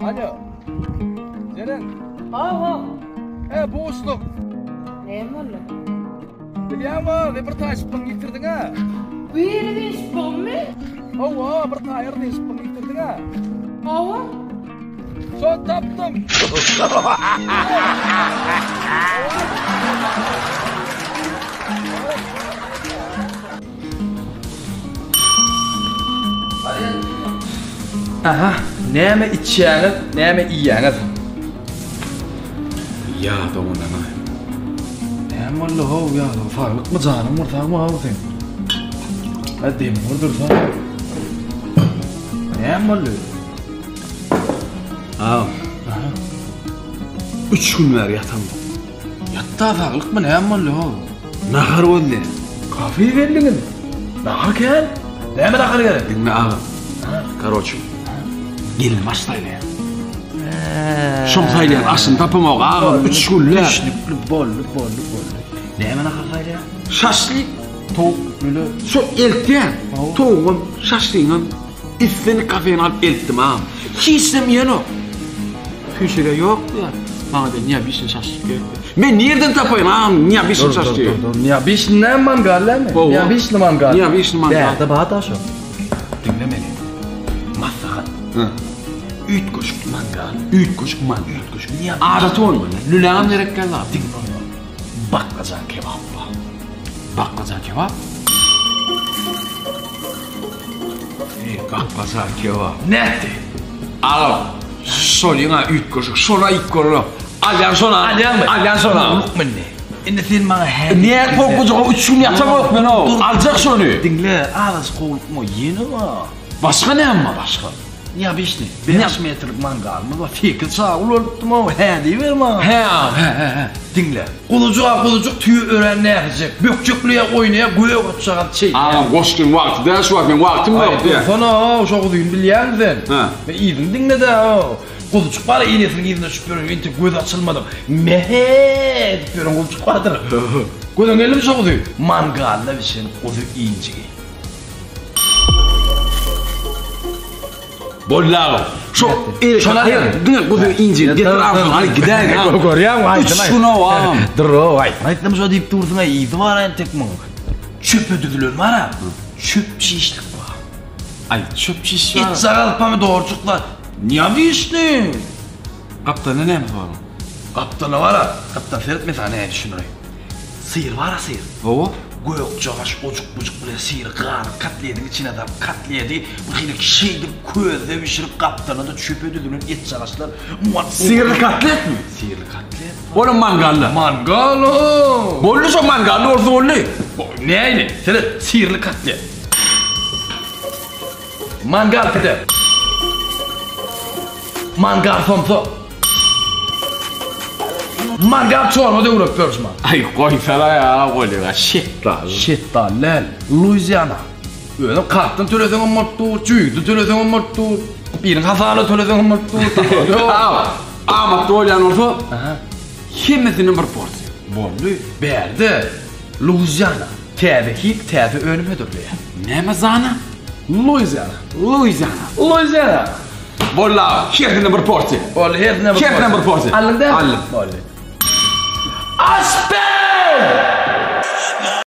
Alo. Ceren. Aa. Boşluk. Neyim oldu? Biliyor musun? Reportaj spam getirdin ha? Bir de spam mı? Ova, bir tayar de spam getirdin ha? Aa. Son taptım. Aha, neme içeceğiniz, neme yiyeceğiniz. Ya da ondan. Neme oldu ho ya, farklı mı canım ortak mı abi sen? Hadi mi ordur sana? Neme oldu? Aa. 3 gün ver yatamam. Yatta farklı mı neme oldu ho? Nahar oldu. Kafayı verdiniz. Nahar gel. Neme nahar gel? Dinle ağa. Karoçum. Gelin başlayla ya. Şomsayla aslında tapamam ağa. 3 günler. Üçlüklü, bollu. Neme nahar sayla ya? Şaşlık. Tavuk böyle. Şu eltken. Toğum, şaşlığım. İsteni kafeyi alıp elttim ağam. Hiç demeyen o. Köşede yok ya. Bana da niye bir şey şaşlık yok. Ben nereden tapayım ağam? Niye bir şey şaşlık yok? Niye bir şey ne mangal mi? Niye bir şey mangal? Niye bir şey mangal? Değerde bana da şu. Dinle beni. Masakat. Üç koşuk mangal. Üç koşuk mangal. Niye? Adet olmuyor. Lülağım gerek geldi abi. Dinle onu. Bakkacan kebap var. Bakkacan kebap. Bakkacan kebap. Nerede? Al. Soluna üç koşuk. Sonra ilk koşuk. Alyan sonra. Alyan sonra. Lukman ne? İndi sen bana her... Niye korkucu? Üç gün yatamam ben o. Alacak sonu. Dinle. Ağız kovuluk mu? Yeni mi? Başka ne ama başka? Niye bir şey? 5 metrelik mangal mı? Fikir sağ olurdu mu? He deyiverme. He. Dinle. Kulucuk tüyü öğren ne yapacak? Bökçüklüye oynaya göğe atacak şey. Ağam koştun vakti. Ders var benim vaktim yok diye. Sana o çok duyun biliyor musun? Ha. Ve iyiydin dinle de o. Kulucuk var iğnesini iğnesine şüpherim. İnti göğe açılmadım. Mehe diyorum kulucuk vardır. Göğden geldim çok duyun. Mangalla bir şeyin o da ince. Bolla. Şu hayır, bu da ince. Getir ağzını, hadi gidelim. Görüyor musun? Üç gün o ağam. Dur o vay. Aytlam şu deyip durdun ha, iyiydi var en tek mi? Çöp ödülür var ha. Çöp şişlik var. Ay çöp şiş var. İç sağalıp mı doğrucuklar? Niye bir işte? Kaptanı ne mi var? Kaptanı var ha. Kaptan Ferit mi tane düşün orayı? Sıyır var ha sıyır. O? Gök çağış, ocuk bucuk buraya sıyır kağını katliyedin içine adam katliyedi. Bu hile şeydir közde pişirip kaptanı da çöp ödülünün et çağışlar. Sıyırlı katlet mi? Sıyırlı katlet. Oğlum mangallı. Mangal o. Bollu son mangallı orada bollu. Ne aynı? Ferit sıyırlı katlet. Mangal Ferit. Mangal somso. Mangal çorba da uğrak görüşme. Ay koy fela ya bollu. Shit Lel, Louisiana. Öyle kartın tölezen mutlu, çüydü tölezen mutlu. Birinin hasanı tölezen mutlu. Ama doğruyan orta. Hemmetinin bir porsiyon. Bollu, berdi. Louisiana. Tebe hip, tebe önüme dörlüyor. Ne mi zana? Louisiana. Bolla, herdine bir porsiyon. Bollu, herdine bir porsiyon. Alın. Bollu. Asper!